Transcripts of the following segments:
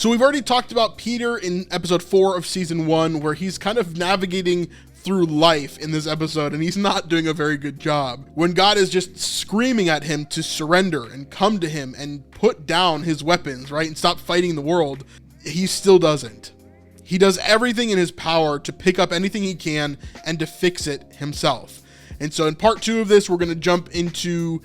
So we've already talked about Peter in episode 4 of season 1, where he's kind of navigating through life in this episode, and he's not doing a very good job. When God is just screaming at him to surrender and come to him and put down his weapons, right, and stop fighting the world, he still doesn't. He does everything in his power to pick up anything he can and to fix it himself. And so in part 2 of this, we're going to jump into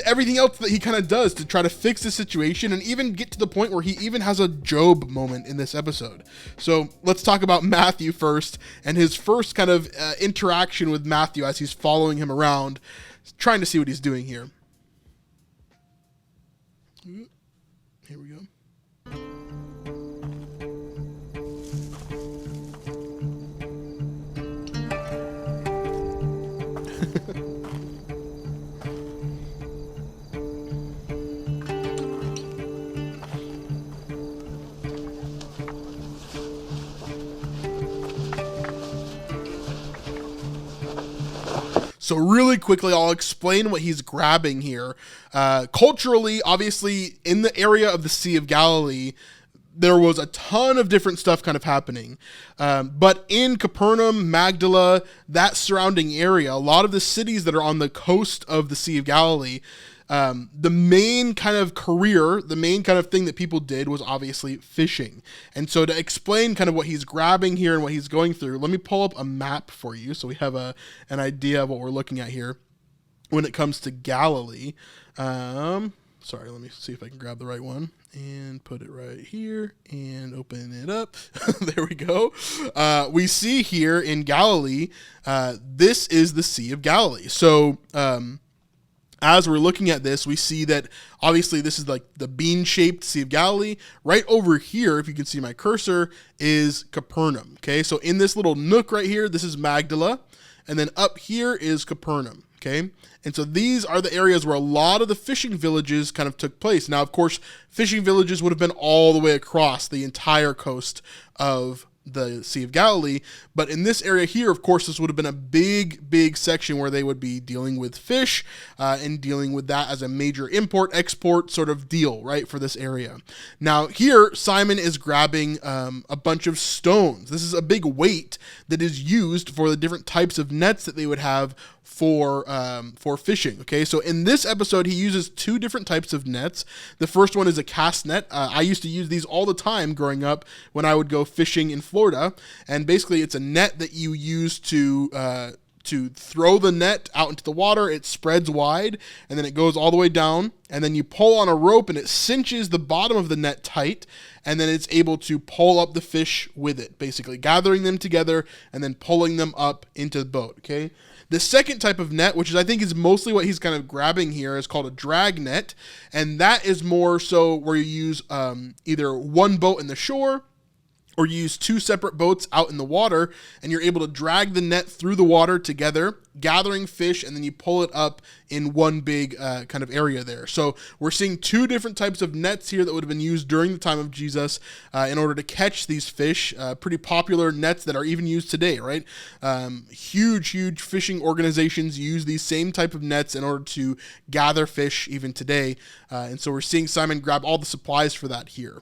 everything else that he kind of does to try to fix the situation, and even get to the point where he even has a Job moment in this episode. So let's talk about Matthew first, and his first kind of interaction with Matthew as he's following him around, trying to see what he's doing here. Here we go. So really quickly, I'll explain what he's grabbing here. Culturally, obviously, in the area of the Sea of Galilee, there was a ton of different stuff kind of happening. But in Capernaum, Magdala, that surrounding area, a lot of the cities that are on the coast of the Sea of Galilee, the main kind of career, the main kind of thing that people did was obviously fishing. And so to explain kind of what he's grabbing here and what he's going through, let me pull up a map for you so we have an idea of what we're looking at here when it comes to Galilee. Sorry, let me see if I can grab the right one and put it right here and open it up. There we go. We see here in Galilee, this is the Sea of Galilee. So, as we're looking at this, we see that obviously this is like the bean-shaped Sea of Galilee. Right over here, if you can see my cursor, is Capernaum. Okay, so in this little nook right here, this is Magdala, and then up here is Capernaum. Okay, and so these are the areas where a lot of the fishing villages kind of took place. Now, of course, fishing villages would have been all the way across the entire coast of the Sea of Galilee, but in this area here, of course, this would have been a big section where they would be dealing with fish and dealing with that as a major import-export sort of deal, right, for this area. Now here, Simon is grabbing a bunch of stones. This is a big weight that is used for the different types of nets that they would have for fishing. Okay, so in this episode, he uses 2 different types of nets. The first one is a cast net. I used to use these all the time growing up when I would go fishing in Florida, and basically it's a net that you use to throw the net out into the water. It spreads wide, and then it goes all the way down, and then you pull on a rope, and it cinches the bottom of the net tight, and then it's able to pull up the fish with it, basically gathering them together and then pulling them up into the boat. Okay. The second type of net, which I think is mostly what he's kind of grabbing here, is called a drag net, and that is more so where you use either one boat in the shore, or you use 2 separate boats out in the water, and you're able to drag the net through the water together, gathering fish, and then you pull it up in one big kind of area there. So we're seeing 2 different types of nets here that would have been used during the time of Jesus in order to catch these fish. Pretty popular nets that are even used today, right? Huge fishing organizations use these same type of nets in order to gather fish even today. And so we're seeing Simon grab all the supplies for that here.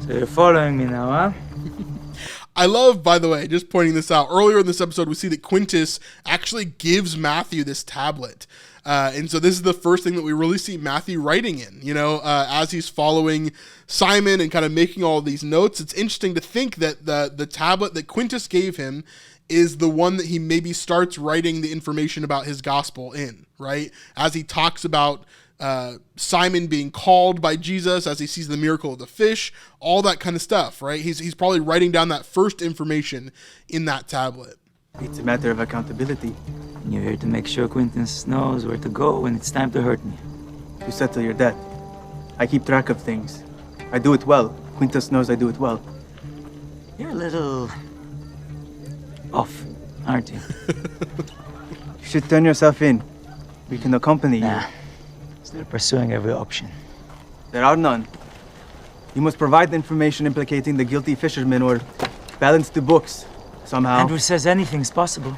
So you're following me now, huh? I love, by the way, just pointing this out, earlier in this episode, we see that Quintus actually gives Matthew this tablet. And so this is the first thing that we really see Matthew writing in, as he's following Simon and kind of making all of these notes. It's interesting to think that the tablet that Quintus gave him is the one that he maybe starts writing the information about his gospel in, right? As he talks about Simon being called by Jesus, as he sees the miracle of the fish, all that kind of stuff, right? He's probably writing down that first information in that tablet. It's a matter of accountability. You're here to make sure Quintus knows where to go when it's time to hurt me. To settle your debt. I keep track of things. I do it well. Quintus knows I do it well. You're a little off, aren't you? You should turn yourself in. We can accompany you. Nah. Still pursuing every option. There are none. You must provide the information implicating the guilty fishermen or balance the books somehow. Andrew says anything's possible.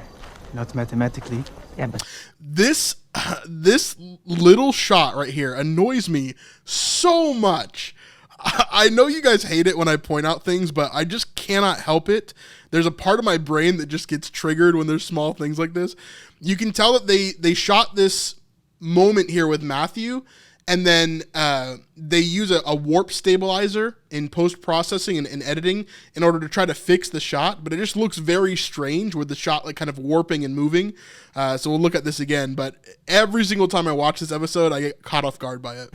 Not mathematically. Yeah, but This little shot right here annoys me so much. I know you guys hate it when I point out things, but I just cannot help it. There's a part of my brain that just gets triggered when there's small things like this. You can tell that they shot this moment here with Matthew, and then they use a warp stabilizer in post-processing and editing in order to try to fix the shot, but it just looks very strange with the shot like kind of warping and moving. So we'll look at this again, but every single time I watch this episode, I get caught off guard by it.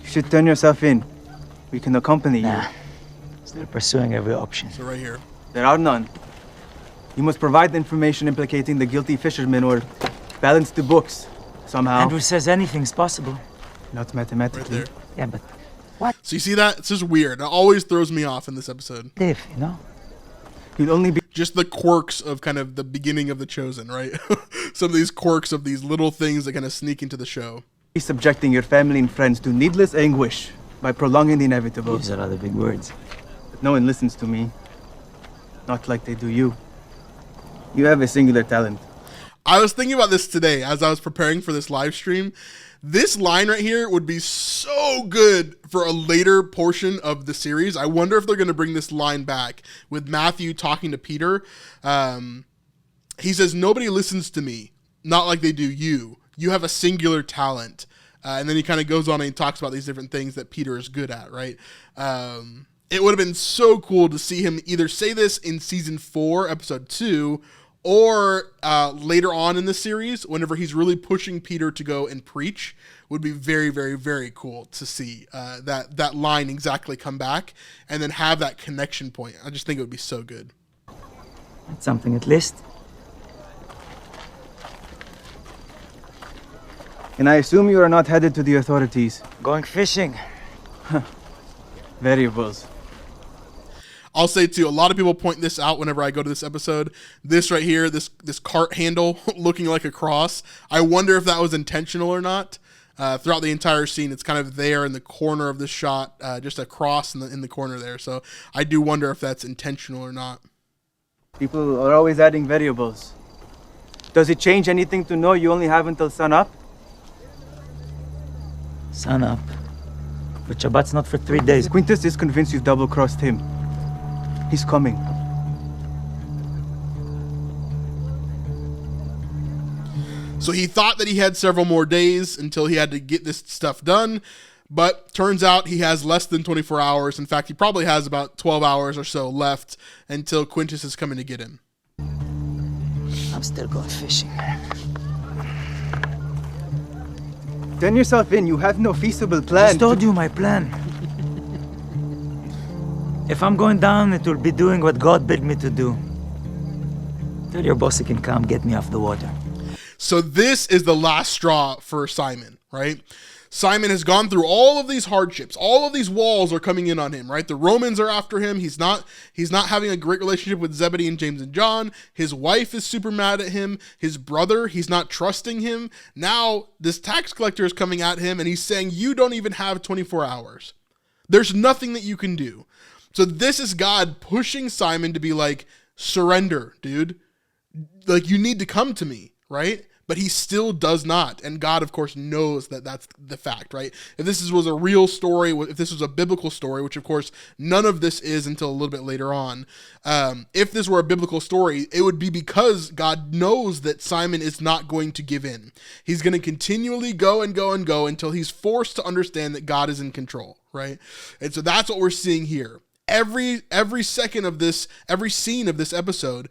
You should turn yourself in. We can accompany you. still pursuing every option. So right here. There are none. You must provide the information implicating the guilty fishermen or balance the books somehow. Andrew says anything's possible. Not Right mathematically. there. Yeah, but what So you see that? It's just weird. It always throws me off in this episode. if, you know? You'll only be Just the quirks of kind of the beginning of The Chosen, right? Some of these quirks of these little things that kind of sneak into the show. subjecting your family and friends to needless anguish by prolonging the inevitable. These are other big words. But no one listens to me. Not like they do you. You have a singular talent. I was thinking about this today as I was preparing for this live stream. This line right here would be so good for a later portion of the series. I wonder if they're going to bring this line back with Matthew talking to Peter. He says, "Nobody listens to me, not like they do you. You have a singular talent." And then he kind of goes on and he talks about these different things that Peter is good at, right? It would have been so cool to see him either say this in season 4, episode 2, or later on in the series, whenever he's really pushing Peter to go and preach. Would be very, very, very cool to see that line exactly come back and then have that connection point. I just think it would be so good. That's something at least. And I assume you are not headed to the authorities. Going fishing. Variables. I'll say too, a lot of people point this out whenever I go to this episode. This right here, this cart handle looking like a cross. I wonder if that was intentional or not. Throughout the entire scene, it's kind of there in the corner of the shot, just a cross in the corner there. So I do wonder if that's intentional or not. People are always adding variables. Does it change anything to know you only have until sunup? Sun up. But Shabbat's not for 3 days. Quintus is convinced you've double-crossed him. He's coming. So he thought that he had several more days until he had to get this stuff done, but turns out he has less than 24 hours. In fact, he probably has about 12 hours or so left until Quintus is coming to get him. I'm still going fishing. Turn yourself in. You have no feasible plan. Just told you my plan. If I'm going down, it will be doing what God bid me to do. Tell your boss he can come get me off the water. So this is the last straw for Simon, right? Simon has gone through all of these hardships. All of these walls are coming in on him, right? The Romans are after him. He's not having a great relationship with Zebedee and James and John. His wife is super mad at him. His brother, he's not trusting him. Now this tax collector is coming at him and he's saying, you don't even have 24 hours. There's nothing that you can do. So this is God pushing Simon to be like, surrender, dude. Like, you need to come to me, right? But he still does not. And God, of course, knows that that's the fact, right? If this was a real story, if this was a biblical story, which, of course, none of this is until a little bit later on. If this were a biblical story, it would be because God knows that Simon is not going to give in. He's going to continually go and go and go until he's forced to understand that God is in control, right? And so that's what we're seeing here. Every second of this, every scene of this episode,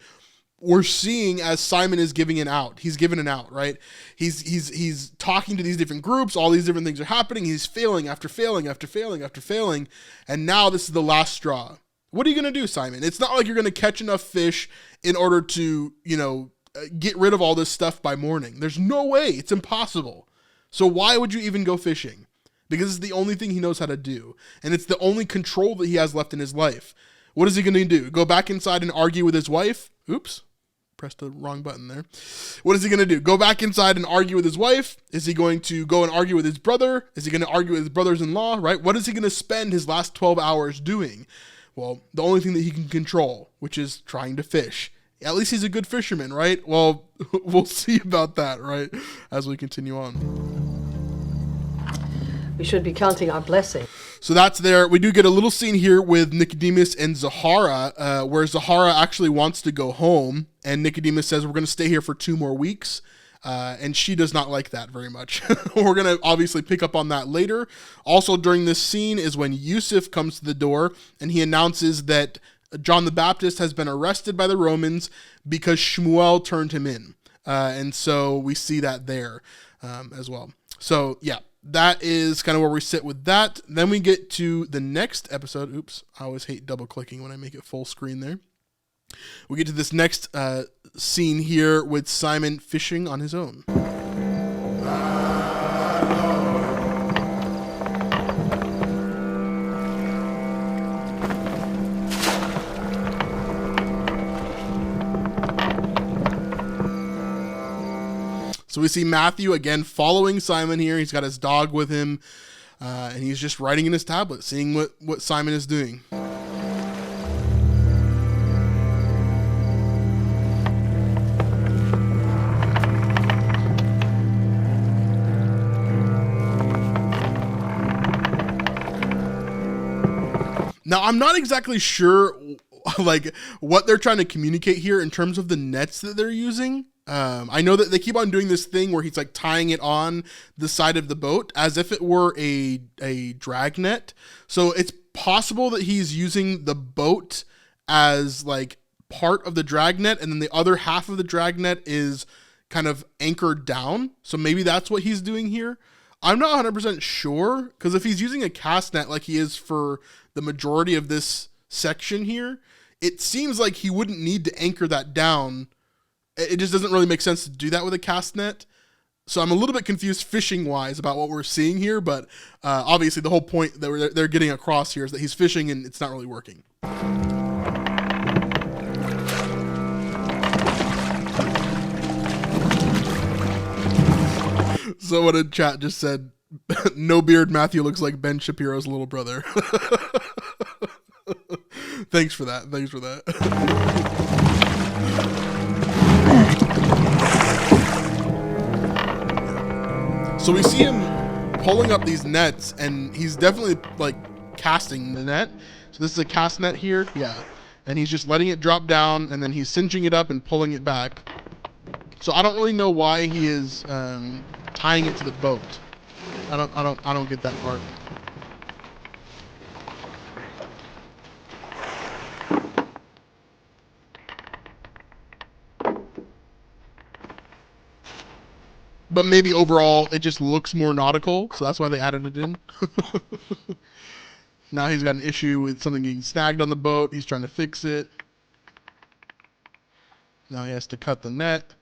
we're seeing as Simon is giving an out. He's given an out, right? He's talking to these different groups. All these different things are happening. He's failing after failing after failing after failing. And now this is the last straw. What are you going to do, Simon? It's not like you're going to catch enough fish in order to, get rid of all this stuff by morning. There's no way. It's impossible. So why would you even go fishing? Because it's the only thing he knows how to do. And it's the only control that he has left in his life. What is he going to do? Go back inside and argue with his wife? Oops. Pressed the wrong button there. What is he going to do? Go back inside and argue with his wife? Is he going to go and argue with his brother? Is he going to argue with his brothers-in-law, right? What is he going to spend his last 12 hours doing? Well, the only thing that he can control, which is trying to fish. At least he's a good fisherman, right? Well, we'll see about that, right, as we continue on. We should be counting our blessing. So that's there. We do get a little scene here with Nicodemus and Zahara, where Zahara actually wants to go home, and Nicodemus says, we're going to stay here for 2 more weeks, and she does not like that very much. We're going to obviously pick up on that later. Also during this scene is when Yusuf comes to the door, and he announces that John the Baptist has been arrested by the Romans because Shmuel turned him in. And so we see that there as well. So, yeah. That is kind of where we sit with that. Then we get to the next episode. Oops, I always hate double clicking when I make it full screen there. We get to this next scene here with Simon fishing on his own. So we see Matthew, again, following Simon here. He's got his dog with him, and he's just writing in his tablet, seeing what Simon is doing. Now, I'm not exactly sure like what they're trying to communicate here in terms of the nets that they're using. I know that they keep on doing this thing where he's like tying it on the side of the boat as if it were a drag net. So it's possible that he's using the boat as like part of the drag net, and then the other half of the drag net is kind of anchored down. So maybe that's what he's doing here. I'm not 100% sure, because if he's using a cast net like he is for the majority of this section here, it seems like he wouldn't need to anchor that down. It just doesn't really make sense to do that with a cast net. So I'm a little bit confused fishing wise about what we're seeing here, but obviously the whole point that they're getting across here is that he's fishing and it's not really working. Someone in chat just said, no beard Matthew looks like Ben Shapiro's little brother. Thanks for that. Thanks for that. So we see him pulling up these nets, and he's definitely like casting the net. So this is a cast net here. Yeah. And he's just letting it drop down, and then he's cinching it up and pulling it back. So I don't really know why he is tying it to the boat. I don't get that part. But maybe overall it just looks more nautical, so that's why they added it in. Now he's got an issue with something getting snagged on the boat. He's trying to fix it. Now he has to cut the net.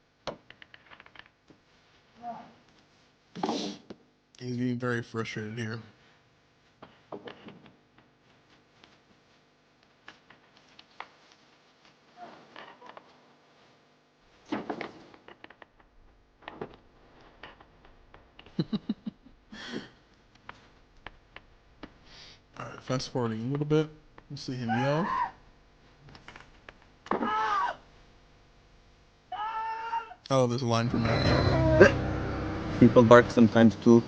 He's getting very frustrated here. Alright, fast forwarding a little bit. We'll see him yell. Oh, there's a line from Matthew. People bark sometimes too.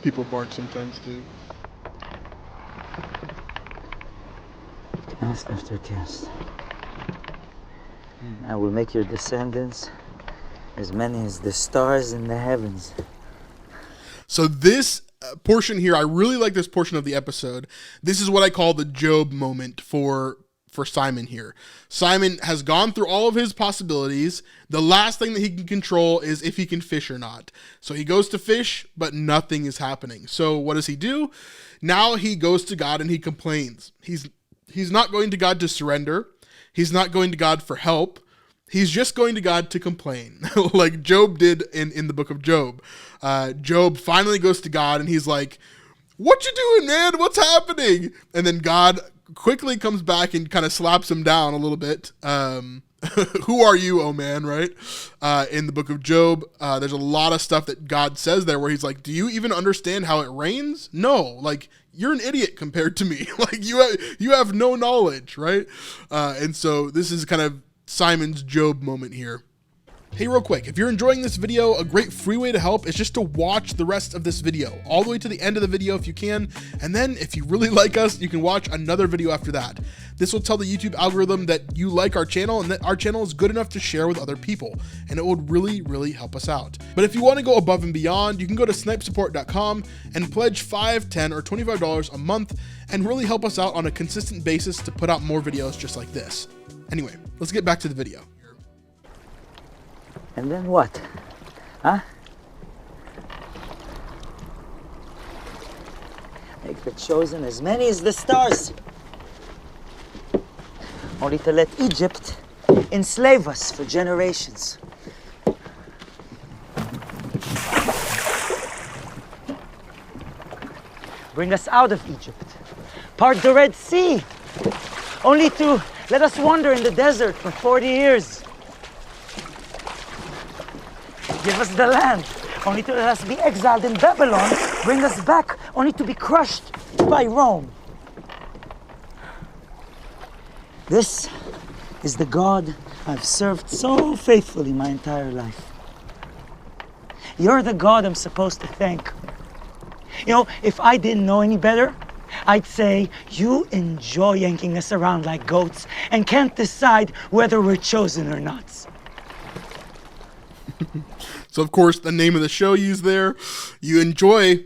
People bark sometimes too. Cast after cast. I will make your descendants as many as the stars in the heavens. So this portion here, I really like this portion of the episode. This is what I call the Job moment for Simon here. Simon has gone through all of his possibilities. The last thing that he can control is if he can fish or not. So he goes to fish, but nothing is happening. So what does he do? Now he goes to God and he complains. He's not going to God to surrender. He's not going to God for help. He's just going to God to complain, like Job did in the book of Job. Job finally goes to God and he's like, "What you doing, man? What's happening?" And then God quickly comes back and kind of slaps him down a little bit. Who are you, oh man, right? In the book of Job, there's a lot of stuff that God says there where he's like, do you even understand how it rains? No, like, you're an idiot compared to me. Like, you have no knowledge, right? And so this is kind of Simon's Job moment here. Hey, real quick, if you're enjoying this video, a great free way to help is just to watch the rest of this video, all the way to the end of the video if you can, and then if you really like us, you can watch another video after that. This will tell the YouTube algorithm that you like our channel and that our channel is good enough to share with other people, and it would really, really help us out. But if you want to go above and beyond, you can go to snipesupport.com and pledge $5, $10, or $25 a month and really help us out on a consistent basis to put out more videos just like this. Anyway, let's get back to the video. And then what? Huh? Make the chosen as many as the stars. Only to let Egypt enslave us for generations. Bring us out of Egypt. Part the Red Sea. Only to let us wander in the desert for 40 years. Give us the land, only to let us be exiled in Babylon. Bring us back, only to be crushed by Rome. This is the God I've served so faithfully my entire life. You're the God I'm supposed to thank. You know, if I didn't know any better, I'd say you enjoy yanking us around like goats and can't decide whether we're chosen or not. So, of course, the name of the show used there, you enjoy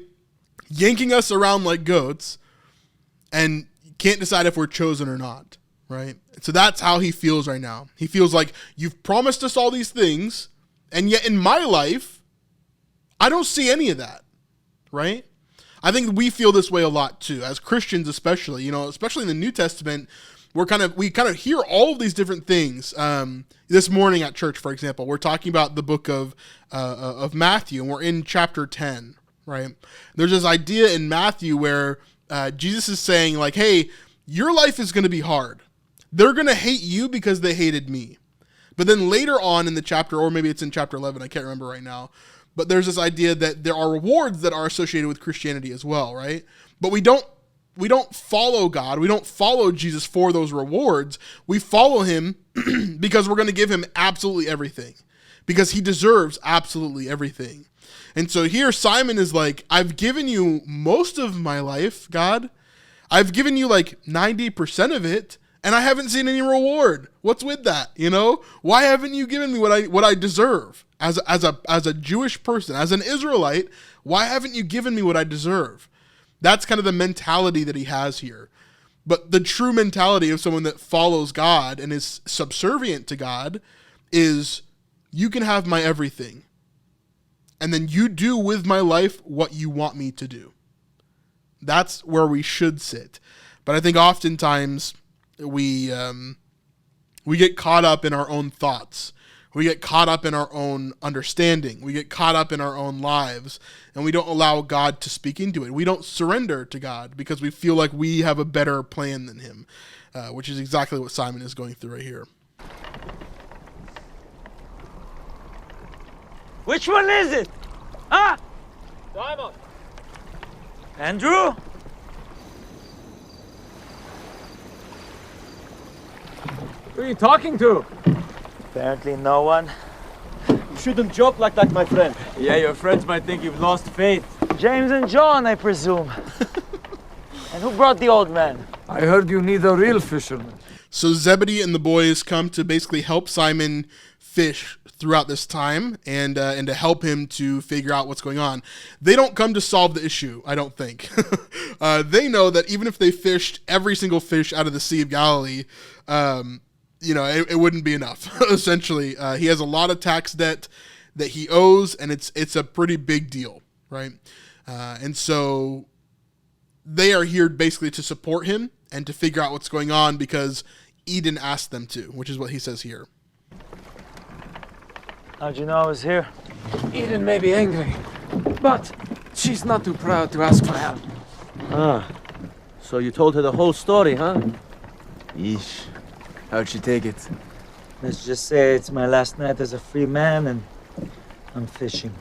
yanking us around like goats and can't decide if we're chosen or not, right? So that's how he feels right now. He feels like you've promised us all these things, and yet in my life, I don't see any of that, right? I think we feel this way a lot too, as Christians especially, you know, especially in the New Testament. We kind of hear all of these different things. This morning at church, for example, we're talking about the book of Matthew, and we're in chapter 10, right? There's this idea in Matthew where Jesus is saying, like, hey, your life is going to be hard. They're going to hate you because they hated me. But then later on in the chapter, or maybe it's in chapter 11, I can't remember right now, but there's this idea that there are rewards that are associated with Christianity as well, right? But we don't follow God. We don't follow Jesus for those rewards. We follow him because we're going to give him absolutely everything, because he deserves absolutely everything. And so here Simon is like, I've given you most of my life, God. I've given you like 90% of it, and I haven't seen any reward. What's with that? You know, why haven't you given me what I deserve as a Jewish person, as an Israelite? Why haven't you given me what I deserve? That's kind of the mentality that he has here. But the true mentality of someone that follows God and is subservient to God is, you can have my everything, and then you do with my life what you want me to do. That's where we should sit. But I think oftentimes we get caught up in our own thoughts. We get caught up in our own understanding. We get caught up in our own lives, and we don't allow God to speak into it. We don't surrender to God because we feel like we have a better plan than him, which is exactly what Simon is going through right here. Which one is it? Huh? Simon! Andrew? Who are you talking to? Apparently no one. You shouldn't joke like that, my friend. Yeah, your friends might think you've lost faith. James and John, I presume. And who brought the old man? I heard you need a real fisherman. So Zebedee and the boys come to basically help Simon fish throughout this time and to help him to figure out what's going on. They don't come to solve the issue, I don't think. They know that even if they fished every single fish out of the Sea of Galilee, it wouldn't be enough. Essentially, he has a lot of tax debt that he owes, and it's a pretty big deal, right? And so they are here basically to support him and to figure out what's going on because Eden asked them to, which is what he says here. How'd you know I was here? Eden may be angry, but she's not too proud to ask for help. Ah, So you told her the whole story, huh? Yeesh. How'd she take it? Let's just say it's my last night as a free man and I'm fishing.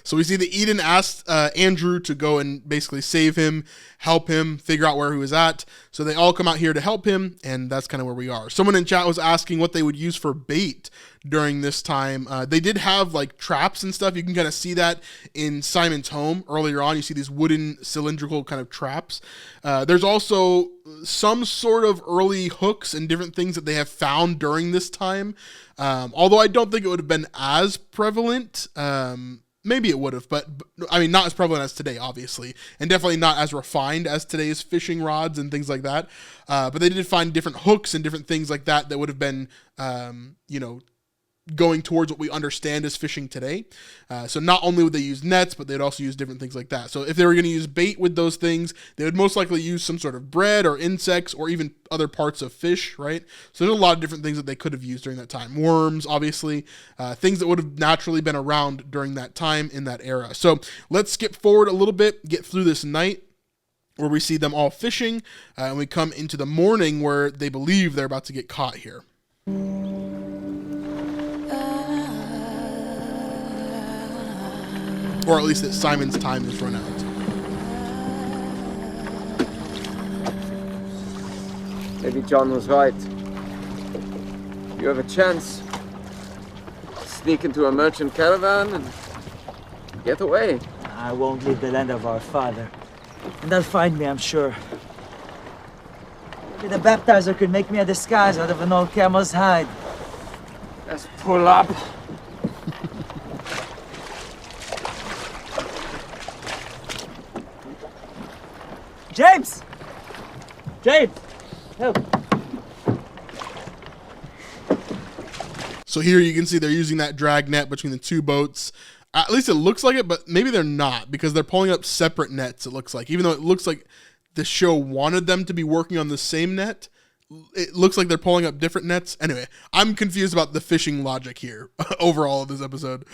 So we see that Eden asked Andrew to go and basically save him, help him, figure out where he was at. So they all come out here to help him, and that's kind of where we are. Someone in chat was asking what they would use for bait during this time. They did have like traps and stuff. You can kind of see that in Simon's home earlier on. You see these wooden cylindrical kind of traps. There's also some sort of early hooks and different things that they have found during this time. Although I don't think it would have been as prevalent. Maybe it would have, but I mean, not as prevalent as today, obviously, and definitely not as refined as today's fishing rods and things like that. But they did find different hooks and different things like that that would have been, going towards what we understand as fishing today. So not only would they use nets, but they'd also use different things like that. So if they were going to use bait with those things, they would most likely use some sort of bread or insects or even other parts of fish, right? So there's a lot of different things that they could have used during that time. Worms, obviously, things that would have naturally been around during that time in that era. So let's skip forward a little bit, get through this night where we see them all fishing, and we come into the morning where they believe they're about to get caught here. Or at least that Simon's time has run out. Maybe John was right. You have a chance. Sneak into a merchant caravan and get away. I won't leave the land of our father. And they'll find me, I'm sure. Maybe the baptizer could make me a disguise out of an old camel's hide. Let's pull up. James! James! Help! So here you can see they're using that drag net between the two boats. At least it looks like it, but maybe they're not, because they're pulling up separate nets, it looks like. Even though it looks like the show wanted them to be working on the same net, it looks like they're pulling up different nets. Anyway, I'm confused about the fishing logic here overall of this episode.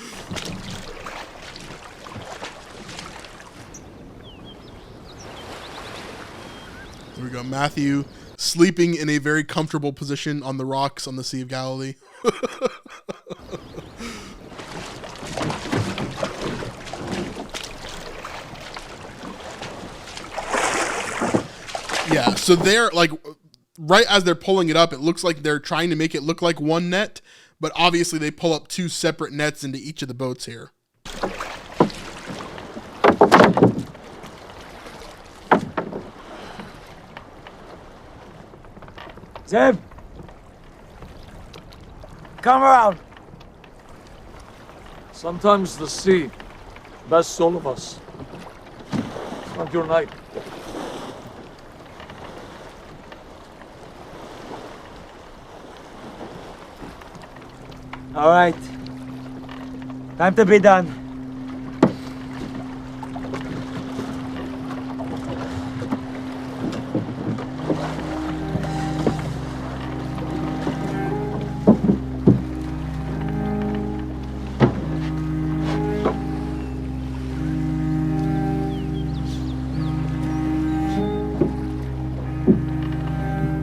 There we go. Matthew sleeping in a very comfortable position on the rocks on the Sea of Galilee. Yeah, so they're like, right as they're pulling it up, it looks like they're trying to make it look like one net, but obviously they pull up two separate nets into each of the boats here. Zeb! Come around! Sometimes the sea, best soul of us. It's not your night. All right. Time to be done.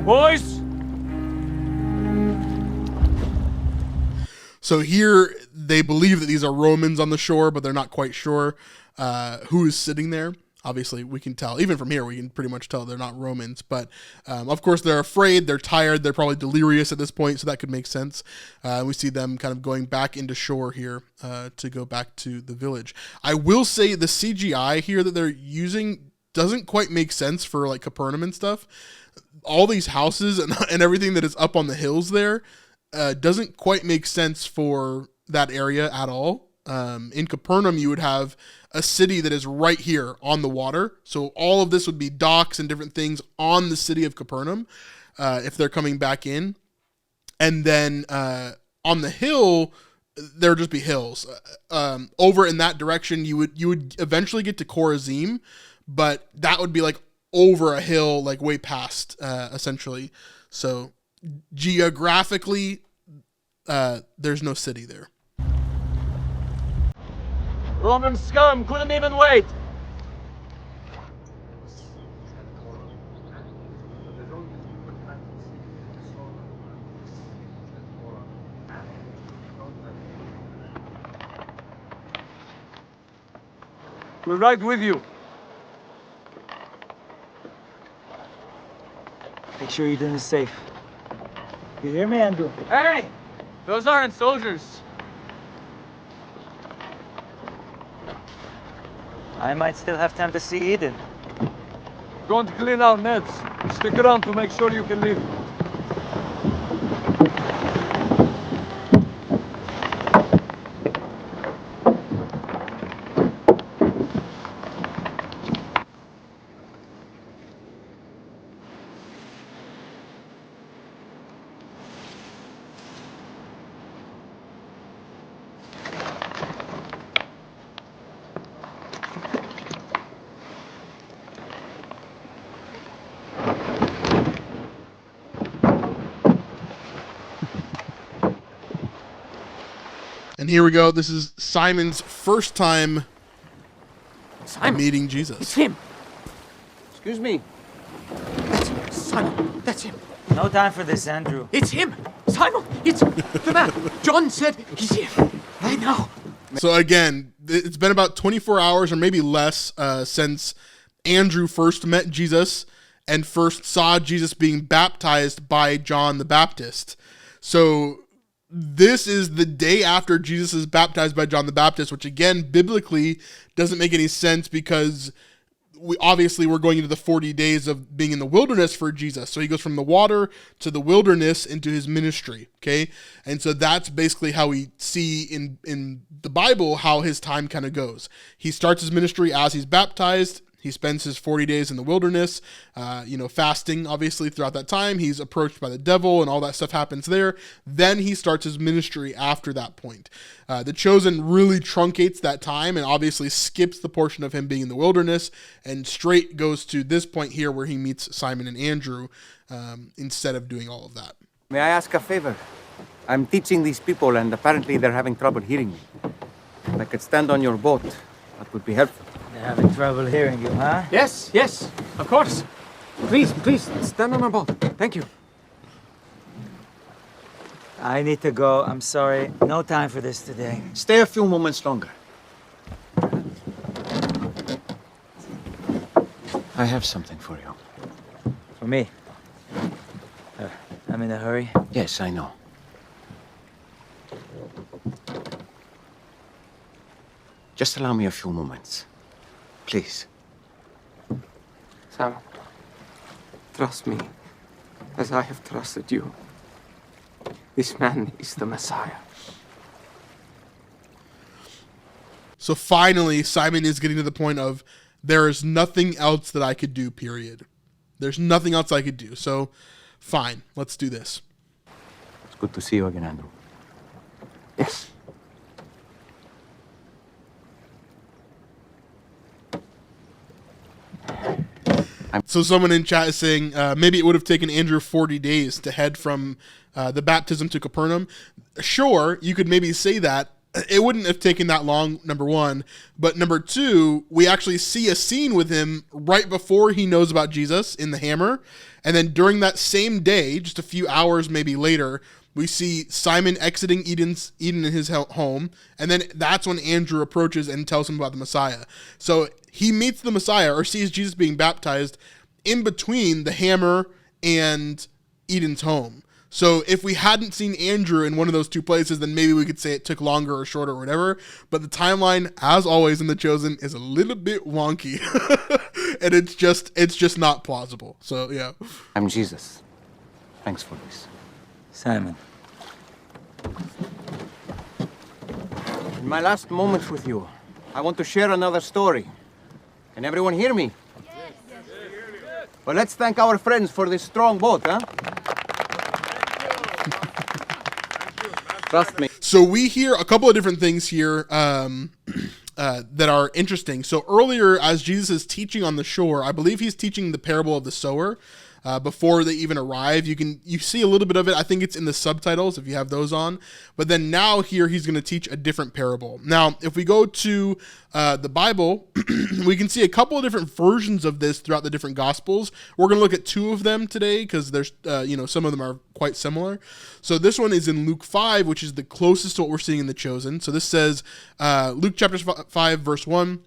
Boys! So here they believe that these are Romans on the shore, but they're not quite sure who is sitting there. Obviously, we can tell. Even from here, we can pretty much tell they're not Romans. But, of course, they're afraid. They're tired. They're probably delirious at this point, so that could make sense. We see them kind of going back into shore here to go back to the village. I will say the CGI here that they're using doesn't quite make sense for, like, Capernaum and stuff. All these houses and everything that is up on the hills there doesn't quite make sense for that area at all. In Capernaum, you would have a city that is right here on the water. So all of this would be docks and different things on the city of Capernaum if they're coming back in. And then on the hill, there would just be hills. Over in that direction, you would eventually get to Chorazim, but that would be like over a hill, like way past, essentially. So geographically, there's no city there. Roman scum couldn't even wait. We're right with you. Make sure Eden is safe. You hear me, Andrew? Hey! Those aren't soldiers. I might still have time to see Eden. Going to clean out nets. Stick around to make sure you can leave. And here we go. This is Simon's first time meeting Jesus. It's him. Excuse me. That's him. Simon, that's him. No time for this, Andrew. It's him. Simon, it's the man. John said he's here right now. So again, it's been about 24 hours or maybe less since Andrew first met Jesus and first saw Jesus being baptized by John the Baptist. So this is the day after Jesus is baptized by John the Baptist, which again, biblically doesn't make any sense because we're going into the 40 days of being in the wilderness for Jesus. So he goes from the water to the wilderness into his ministry. Okay. And so that's basically how we see in the Bible how his time kind of goes. He starts his ministry as he's baptized. He spends his 40 days in the wilderness, fasting, obviously, throughout that time. He's approached by the devil and all that stuff happens there. Then he starts his ministry after that point. The Chosen really truncates that time and obviously skips the portion of him being in the wilderness and straight goes to this point here where he meets Simon and Andrew instead of doing all of that. May I ask a favor? I'm teaching these people and apparently they're having trouble hearing me. If I could stand on your boat, that would be helpful. They're having trouble hearing you, huh? Yes, of course. Please, stand on my boat. Thank you. I need to go. I'm sorry. No time for this today. Stay a few moments longer. I have something for you. For me? I'm in a hurry. Yes, I know. Just allow me a few moments. Please. Sam, trust me as I have trusted you. This man is the Messiah. So finally, Simon is getting to the point of there is nothing else that I could do, period. There's nothing else I could do. So fine, let's do this. It's good to see you again, Andrew. Yes. So someone in chat is saying maybe it would have taken Andrew 40 days to head from the baptism to Capernaum. Sure, you could maybe say that. It wouldn't have taken that long, number one. But number two, we actually see a scene with him right before he knows about Jesus in the hammer. And then during that same day, just a few hours maybe later, we see Simon exiting Eden in his home. And then that's when Andrew approaches and tells him about the Messiah. So he meets the Messiah or sees Jesus being baptized in between the hammer and Eden's home. So if we hadn't seen Andrew in one of those two places, then maybe we could say it took longer or shorter or whatever. But the timeline, as always in The Chosen, is a little bit wonky. And it's just not plausible. So, yeah. I'm Jesus. Thanks for this. Simon. In my last moments with you, I want to share another story. Can everyone hear me? Yes. Well, let's thank our friends for this strong boat, huh? Trust me. So we hear a couple of different things here that are interesting. So earlier, as Jesus is teaching on the shore, I believe he's teaching the parable of the sower. Before they even arrive, you see a little bit of it. I think it's in the subtitles if you have those on. But then now here he's going to teach a different parable. Now, if we go to the Bible, we can see a couple of different versions of this throughout the different Gospels. We're going to look at two of them today because there's some of them are quite similar. So this one is in Luke 5, which is the closest to what we're seeing in The Chosen. So this says Luke chapter 5 verse 1.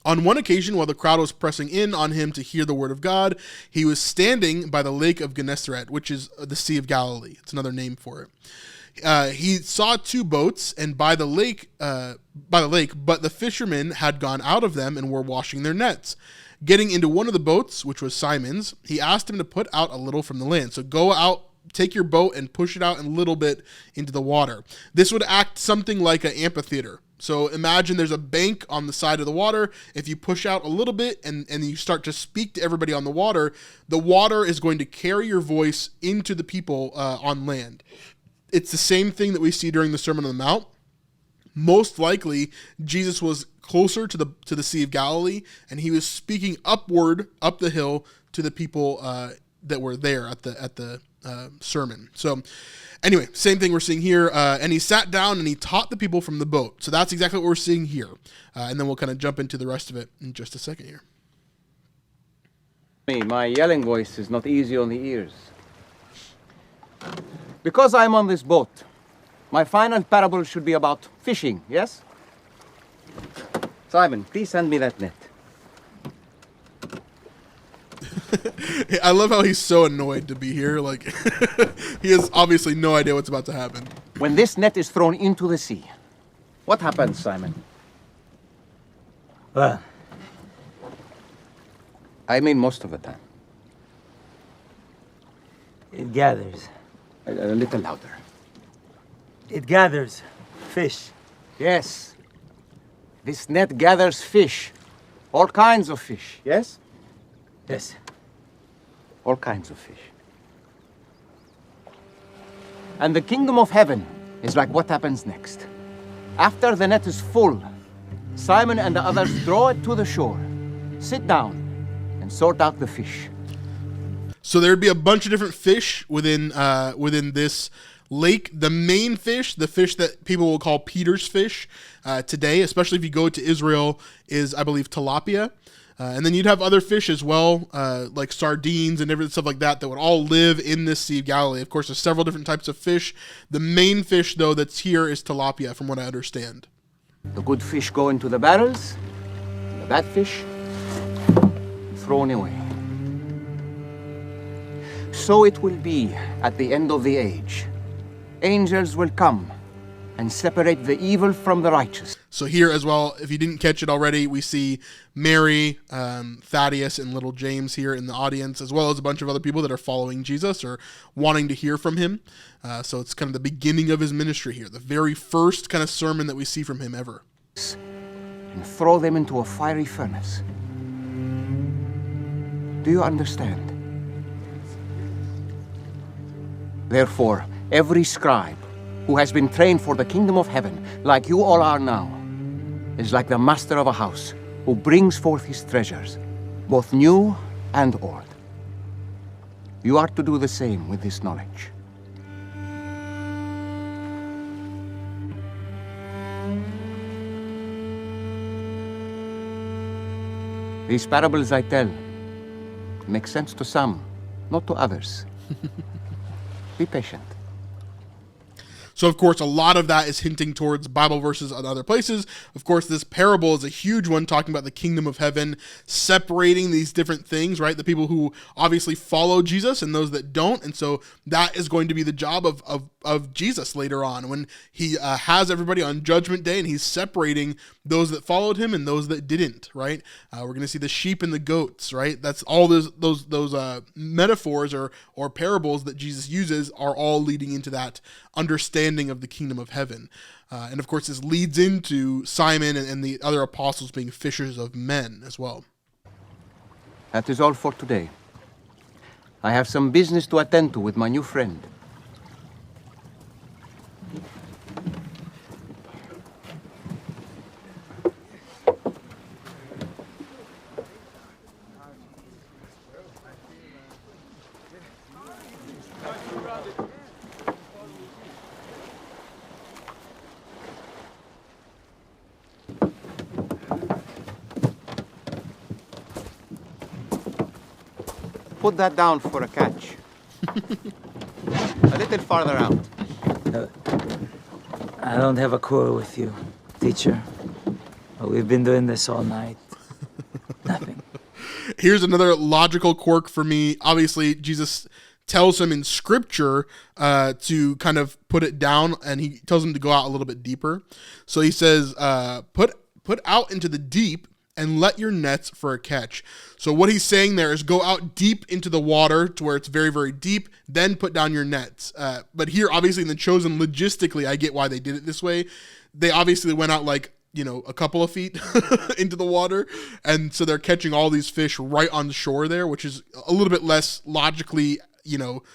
On one occasion, while the crowd was pressing in on him to hear the word of God, he was standing by the lake of Gennesaret, which is the Sea of Galilee. It's another name for it. He saw two boats and by the lake, but the fishermen had gone out of them and were washing their nets. Getting into one of the boats, which was Simon's, he asked him to put out a little from the land. So go out, take your boat and push it out a little bit into the water. This would act something like an amphitheater. So imagine there's a bank on the side of the water. If you push out a little bit and you start to speak to everybody on the water is going to carry your voice into the people on land. It's the same thing that we see during the Sermon on the Mount. Most likely, Jesus was closer to the Sea of Galilee, and he was speaking upward, up the hill, to the people that were there at the sermon. So anyway, same thing we're seeing here. And he sat down and he taught the people from the boat. So that's exactly what we're seeing here. And then we'll kind of jump into the rest of it in just a second here. My yelling voice is not easy on the ears. Because I'm on this boat, my final parable should be about fishing, yes? Simon, please send me that net. I love how he's so annoyed to be here. Like, he has obviously no idea what's about to happen. When this net is thrown into the sea, what happens, Simon? Well, I mean most of the time. it gathers. A little louder. It gathers fish. Yes. This net gathers fish. All kinds of fish, yes? Yes. All kinds of fish. And the kingdom of heaven is like what happens next. After the net is full, Simon and the others draw it to the shore, sit down, and sort out the fish. So there'd be a bunch of different fish within this lake. The main fish, the fish that people will call Peter's fish today, especially if you go to Israel, is, I believe, tilapia. And then you'd have other fish as well, like sardines and different stuff like that would all live in this Sea of Galilee. Of course, there's several different types of fish. The main fish, though, that's here is tilapia, from what I understand. The good fish go into the barrels, and the bad fish thrown away. So it will be at the end of the age. Angels will come and separate the evil from the righteous. So here as well, if you didn't catch it already, we see Mary, Thaddeus, and little James here in the audience, as well as a bunch of other people that are following Jesus or wanting to hear from him. So it's kind of the beginning of his ministry here, the very first kind of sermon that we see from him ever. And throw them into a fiery furnace. Do you understand? Therefore, every scribe who has been trained for the kingdom of heaven, like you all are now, is like the master of a house who brings forth his treasures, both new and old. You are to do the same with this knowledge. These parables I tell make sense to some, not to others. Be patient. So, of course, a lot of that is hinting towards Bible verses on other places. Of course, this parable is a huge one talking about the kingdom of heaven, separating these different things, right? The people who obviously follow Jesus and those that don't. And so that is going to be the job of Jesus later on when he has everybody on Judgment Day and he's separating those that followed him and those that didn't, right? We're going to see the sheep and the goats, right? That's all those metaphors or parables that Jesus uses are all leading into that understanding of the kingdom of heaven. And of course, this leads into Simon and the other apostles being fishers of men as well. That is all for today. I have some business to attend to with my new friend. Put that down for a catch. A little farther out. I don't have a quarrel with you, teacher. But we've been doing this all night. Here's another logical quirk for me. Obviously, Jesus tells him in scripture to kind of put it down, and he tells him to go out a little bit deeper. So he says, put out into the deep and let your nets for a catch. So what he's saying there is go out deep into the water to where it's very, very deep, then put down your nets. But here, obviously in the Chosen, logistically, I get why they did it this way. They obviously went out like, a couple of feet into the water. And so they're catching all these fish right on the shore there, which is a little bit less logically, it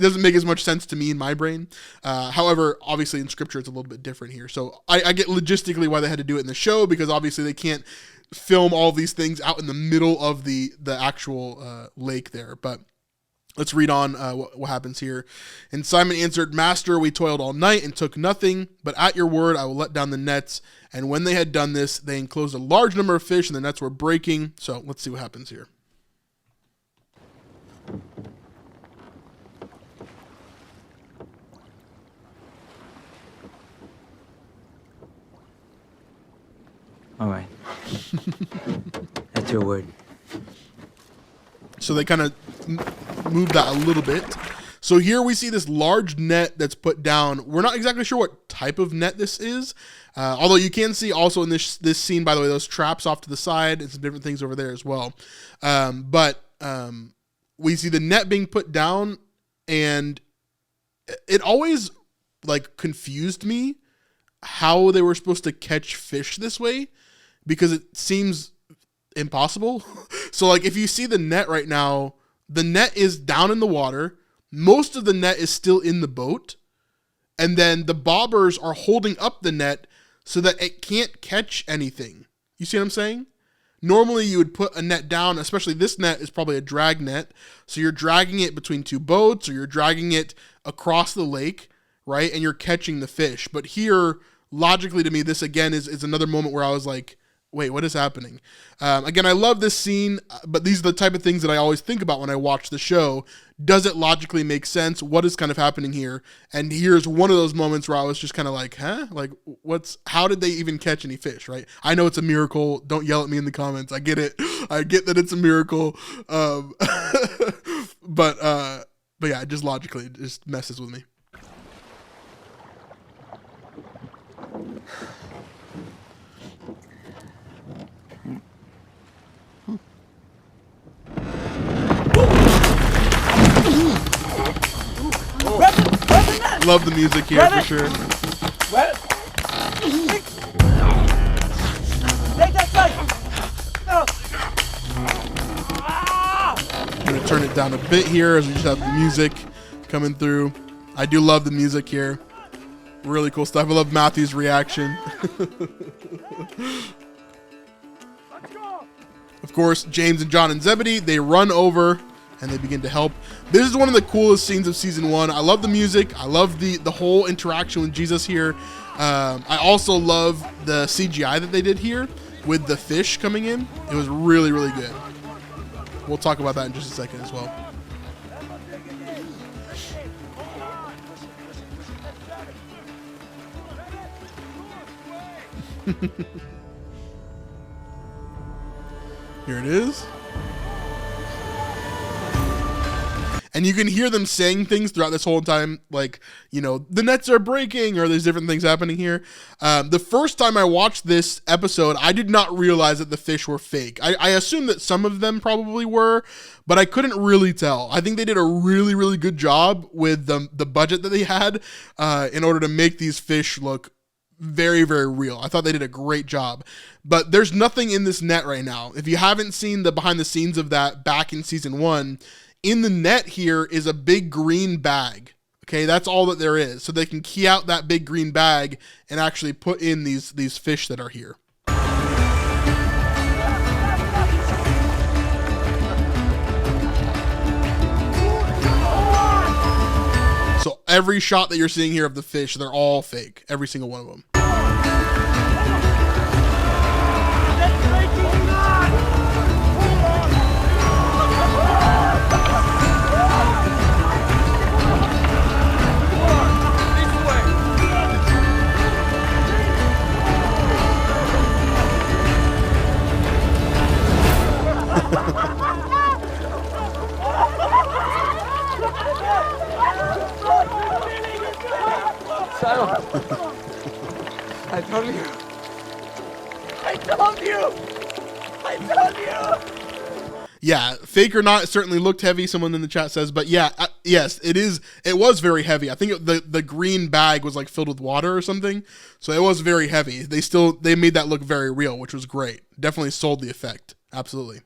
doesn't make as much sense to me in my brain. However, obviously in scripture, it's a little bit different here. So I get logistically why they had to do it in the show, because obviously they can't film all these things out in the middle of the actual lake there. But let's read on what happens here. And Simon answered, Master, we toiled all night and took nothing, but at your word I will let down the nets. And when they had done this, they enclosed a large number of fish, and the nets were breaking. So let's see what happens here. All right. That's your word. So they kind of move that a little bit. So here we see this large net that's put down. We're not exactly sure what type of net this is. Although you can see also in this scene, by the way, those traps off to the side and some different things over there as well. But we see the net being put down, and it always like confused me how they were supposed to catch fish this way, because it seems impossible. So like if you see the net right now, the net is down in the water. Most of the net is still in the boat. And then the bobbers are holding up the net so that it can't catch anything. You see what I'm saying? Normally you would put a net down, especially this net is probably a drag net. So you're dragging it between two boats, or you're dragging it across the lake, right? And you're catching the fish. But here, logically to me, this again is another moment where I was like, wait, what is happening? Again, I love this scene, but these are the type of things that I always think about when I watch the show. Does it logically make sense? What is kind of happening here? And here's one of those moments where I was just kind of like, huh? Like, how did they even catch any fish, right? I know it's a miracle. Don't yell at me in the comments. I get it. I get that it's a miracle. But yeah, just logically, it just messes with me. Love the music here for sure. I'm gonna turn it down a bit here as we just have the music coming through. I do love the music here. Really cool stuff. I love Matthew's reaction. Of course, James and John and Zebedee, they run over and they begin to help. This is one of the coolest scenes of season 1. I love the music. I love the whole interaction with Jesus here. I also love the CGI that they did here with the fish coming in. It was really, really good. We'll talk about that in just a second as well. Here it is. And you can hear them saying things throughout this whole time, like, the nets are breaking, or there's different things happening here. The first time I watched this episode, I did not realize that the fish were fake. I assumed that some of them probably were, but I couldn't really tell. I think they did a really, really good job with the budget that they had in order to make these fish look very, very real. I thought they did a great job. But there's nothing in this net right now. If you haven't seen the behind the scenes of that back in season 1, in the net here is a big green bag. Okay, that's all that there is. So they can key out that big green bag and actually put in these fish that are here. So every shot that you're seeing here of the fish, they're all fake. Every single one of them. I told you. I told you. I told you. Yeah, fake or not, it certainly looked heavy, someone in the chat says, but yeah, yes, it was very heavy. I think the green bag was like filled with water or something, so it was very heavy. They made that look very real, which was great. Definitely sold the effect. Absolutely.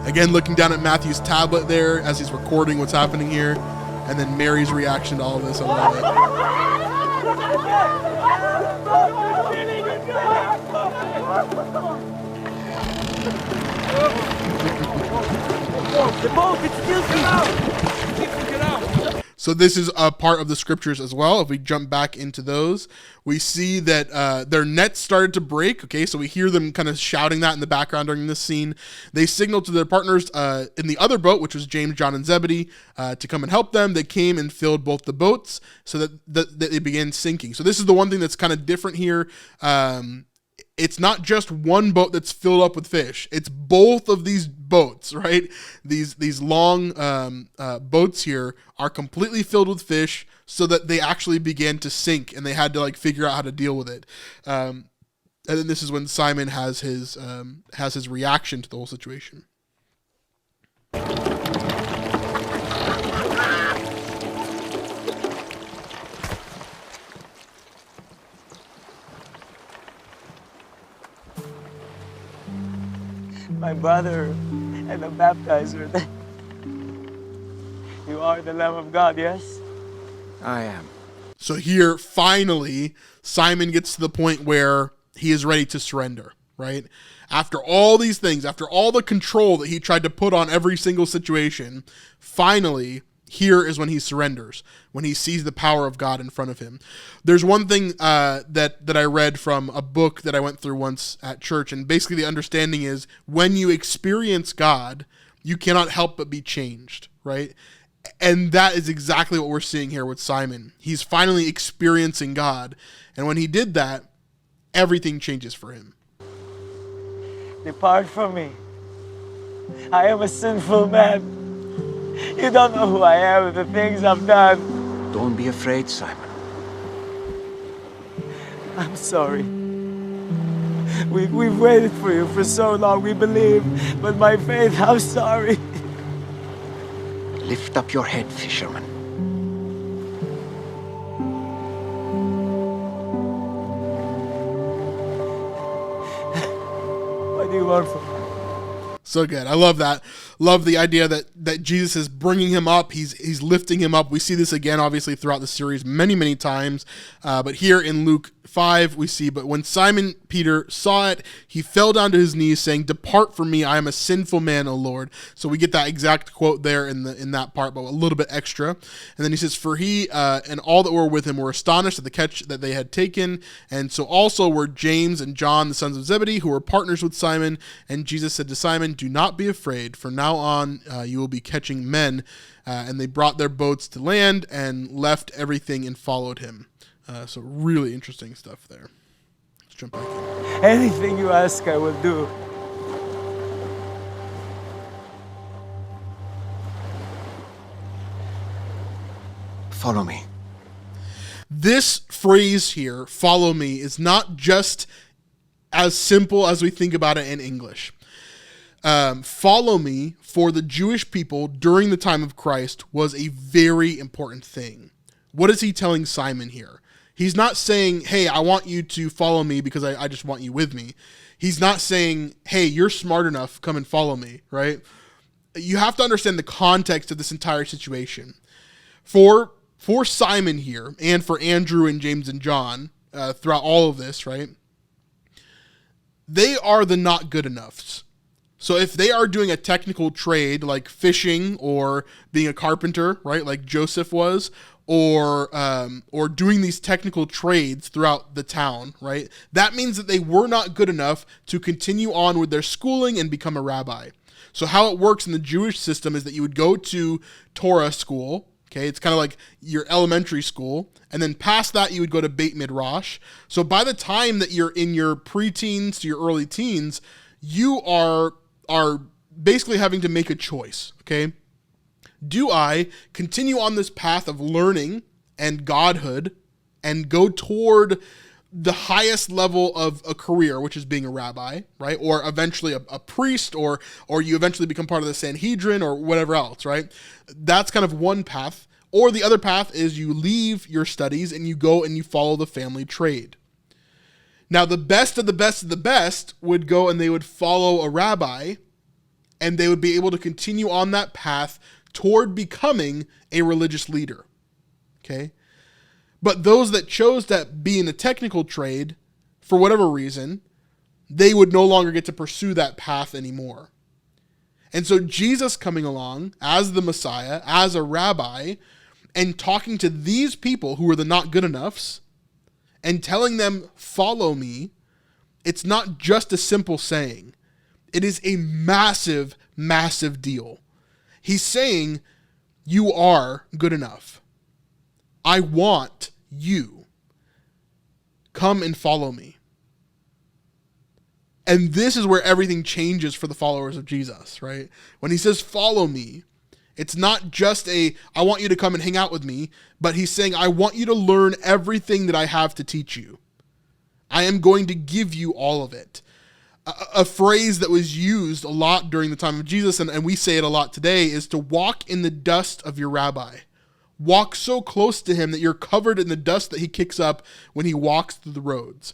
Again, looking down at Matthew's tablet there as he's recording what's happening here, and then Mary's reaction to all of this. I love it. The boat, it's guilty. So this is a part of the scriptures as well. If we jump back into those, we see that their nets started to break. Okay, so we hear them kind of shouting that in the background during this scene. They signaled to their partners in the other boat, which was James, John, and Zebedee, to come and help them. They came and filled both the boats so that they began sinking. So this is the one thing that's kind of different here. It's not just one boat that's filled up with fish. It's both of these boats, right? These long boats here are completely filled with fish so that they actually began to sink, and they had to like figure out how to deal with it. And then this is when Simon has his reaction to the whole situation. My brother and the baptizer. You are the Lamb of God, yes? I am. So here, finally, Simon gets to the point where he is ready to surrender, right? After all these things, after all the control that he tried to put on every single situation, finally, here is when he surrenders, when he sees the power of God in front of him. There's one thing that I read from a book that I went through once at church, and basically the understanding is when you experience God, you cannot help but be changed, right? And that is exactly what we're seeing here with Simon. He's finally experiencing God, and when he did that, everything changes for him. Depart from me. I am a sinful man. You don't know who I am and the things I've done. Don't be afraid, Simon. I'm sorry. We've waited for you for so long, we believe. But my faith, I'm sorry. Lift up your head, fisherman. What do you want from me? So good. I love that. Love the idea that Jesus is bringing him up. He's lifting him up. We see this again, obviously, throughout the series many, many times. But here in Luke 5, we see, but when Simon Peter saw it, he fell down to his knees, saying, "Depart from me, I am a sinful man, O Lord." So we get that exact quote there in that part, but a little bit extra. And then he says, "For he and all that were with him were astonished at the catch that they had taken. And so also were James and John, the sons of Zebedee, who were partners with Simon. And Jesus said to Simon, 'Do not be afraid, for now on you will be catching men.' And they brought their boats to land and left everything and followed him." So really interesting stuff there. Let's jump back in. Anything you ask, I will do. Follow me. This phrase here, "follow me," is not just as simple as we think about it in English. Follow me for the Jewish people during the time of Christ was a very important thing. What is he telling Simon here? He's not saying, "Hey, I want you to follow me because I just want you with me." He's not saying, "Hey, you're smart enough, come and follow me," right? You have to understand the context of this entire situation. For Simon here, and for Andrew and James and John, throughout all of this, right? They are the not good enoughs. So if they are doing a technical trade like fishing or being a carpenter, right, like Joseph was, or doing these technical trades throughout the town, right, that means that they were not good enough to continue on with their schooling and become a rabbi. So how it works in the Jewish system is that you would go to Torah school. Okay, it's kind of like your elementary school, and then past that you would go to Beit Midrash. So by the time that you're in your preteens to your early teens, you are basically having to make a choice, okay? Do I continue on this path of learning and godhood and go toward the highest level of a career, which is being a rabbi, right? Or eventually a priest, or you eventually become part of the Sanhedrin or whatever else, right? That's kind of one path. Or the other path is you leave your studies and you go and you follow the family trade. Now, the best of the best of the best would go and they would follow a rabbi, and they would be able to continue on that path toward becoming a religious leader. Okay? But those that chose to be in a technical trade, for whatever reason, they would no longer get to pursue that path anymore. And so Jesus coming along as the Messiah, as a rabbi, and talking to these people who were the not good enoughs, and telling them, follow me, it's not just a simple saying. It is a massive, massive deal. He's saying, you are good enough. I want you. Come and follow me. And this is where everything changes for the followers of Jesus, right? When he says, follow me, it's not just I want you to come and hang out with me, but he's saying, I want you to learn everything that I have to teach you. I am going to give you all of it. A phrase that was used a lot during the time of Jesus, and we say it a lot today, is to walk in the dust of your rabbi. Walk so close to him that you're covered in the dust that he kicks up when he walks through the roads.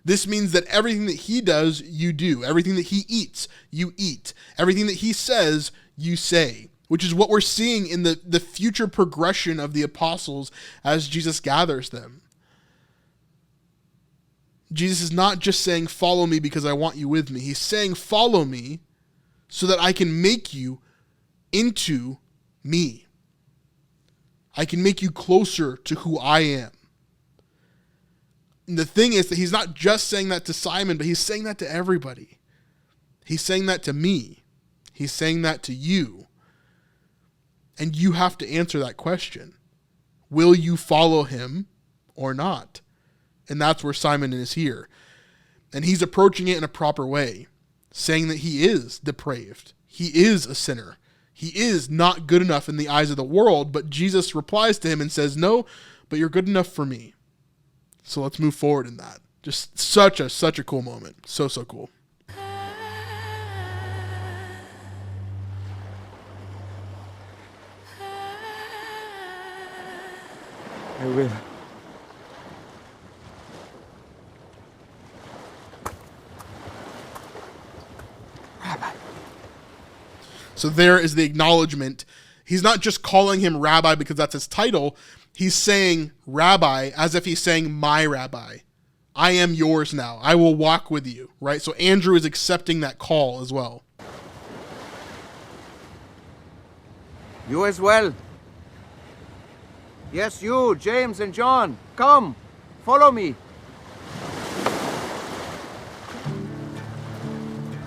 This means that everything that he does, you do. Everything that he eats, you eat. Everything that he says, you say. Which is what we're seeing in the future progression of the apostles as Jesus gathers them. Jesus is not just saying, follow me because I want you with me. He's saying, follow me so that I can make you into me. I can make you closer to who I am. And the thing is that he's not just saying that to Simon, but he's saying that to everybody. He's saying that to me. He's saying that to you. And you have to answer that question. Will you follow him or not? And that's where Simon is here. And he's approaching it in a proper way, saying that he is depraved. He is a sinner. He is not good enough in the eyes of the world, but Jesus replies to him and says, no, but you're good enough for me. So let's move forward in that. Just such a cool moment. So cool. I will. Rabbi. So there is the acknowledgement. He's not just calling him rabbi because that's his title. He's saying rabbi as if he's saying my rabbi. I am yours now. I will walk with you, right? So Andrew is accepting that call as well. You as well. Yes, you, James and John. Come, follow me.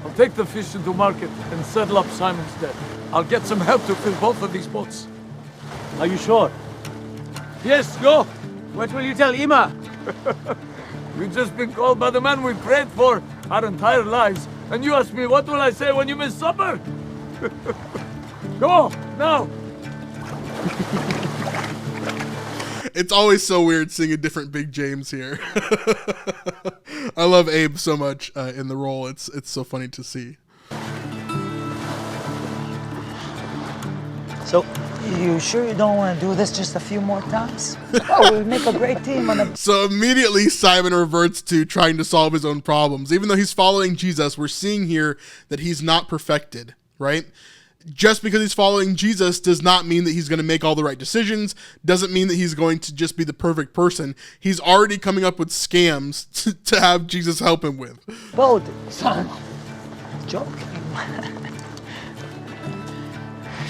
I'll take the fish into market and settle up Simon's debt. I'll get some help to fill both of these boats. Are you sure? Yes, go! What will you tell Ima? We've just been called by the man we prayed for our entire lives. And you ask me, what will I say when you miss supper? Go, now! It's always so weird seeing a different Big James here. I love Abe so much in the role. It's so funny to see. So, you sure you don't want to do this just a few more times? Oh, we'd make a great team on the... So immediately Simon reverts to trying to solve his own problems. Even though he's following Jesus, we're seeing here that he's not perfected, right? Just because he's following Jesus does not mean that he's going to make all the right decisions, doesn't mean that he's going to just be the perfect person. He's already coming up with scams to have Jesus help him with. Boat, son. Joking.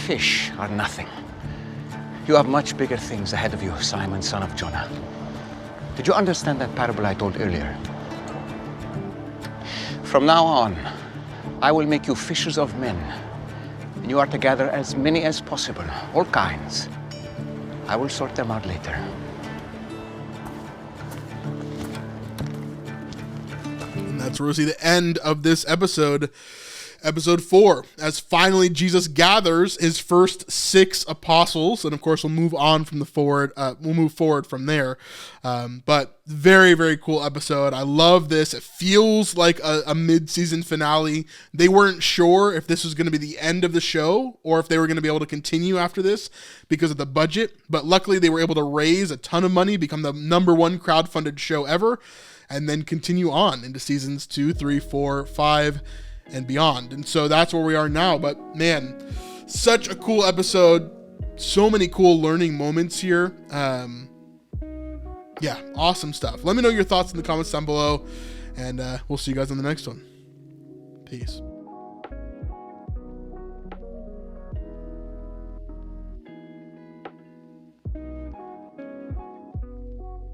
Fish are nothing. You have much bigger things ahead of you, Simon, son of Jonah. Did you understand that parable I told earlier? From now on, I will make you fishers of men. And you are to gather as many as possible, all kinds. I will sort them out later. And that's, Rosie, the end of this episode. Episode 4, as finally Jesus gathers his first 6 apostles, and of course we'll move forward from there. But very, very cool episode. I love this. It feels like a mid-season finale. They weren't sure if this was going to be the end of the show or if they were going to be able to continue after this because of the budget, but luckily they were able to raise a ton of money, become the #1 crowdfunded show ever, and then continue on into seasons 2, 3, 4, 5, and beyond. And so that's where we are now. But man, such a cool episode. So many cool learning moments here. Yeah, awesome stuff. Let me know your thoughts in the comments down below, and we'll see you guys on the next one. Peace.